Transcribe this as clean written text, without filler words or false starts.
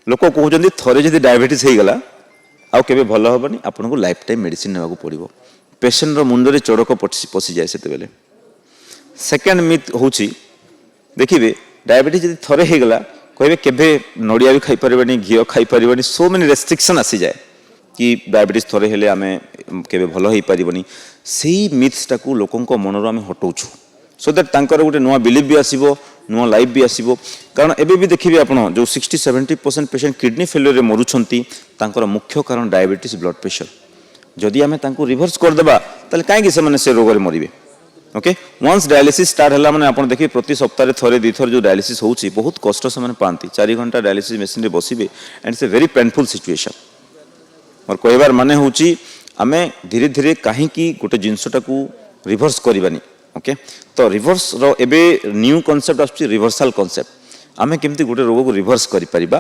लोक कहते थरे जदि डायबिटीज हो गला आउ केबे भल हेनी आपको लाइफ टाइम मेडिसिन नेबाक पड़ो पेसेंट मुंडे चोरक पशि जाए से बेले सेकेंड मिथ हूँ देखिए डायबिटीज जब थरे हो गला कहे केबे नड़िया भी खाई पारे घी खाई पारे सो मेनी रेस्ट्रिक्शन आसी जाए कि डायबिटीज थरे हेले आमे केबे भल हो पारिबनी से मिथ्सटा को लोकों मनर आम हटाऊँ सो दैट तांकर गोटे नुआ बिलीफ भी आसीबो नुआ लाइफ भी आसीबो कारण एबे भी देखिए आप जो 60-70% पेशेंट किडनी फेलियर मरुछंती तांकर मुख्य कारण डायबिटीज ब्लड प्रेशर जदि आमे तांको रिवर्स कर देबा ताले काहे से माने से रोग रे मरिबे ओके वंस डायलिसिस स्टार्ट हला माने आपण देखिए प्रति सप्ताह थरे दी थर जो डायलिसिस होउची बहुत कष्ट से माने पांती 4 घंटा डायलिसिस मशीन रे बसिबे and it's a very painful situation और कहबार माने होउची आमे धीरे धीरे काहे की गोटे जिंसटा को रिवर्स करबानी ओके तो रिवर्स रो एबे न्यू कांसेप्ट आछि रिवर्सल कांसेप्ट आमे केमती गोटे रोग को रिवर्स करि परिबा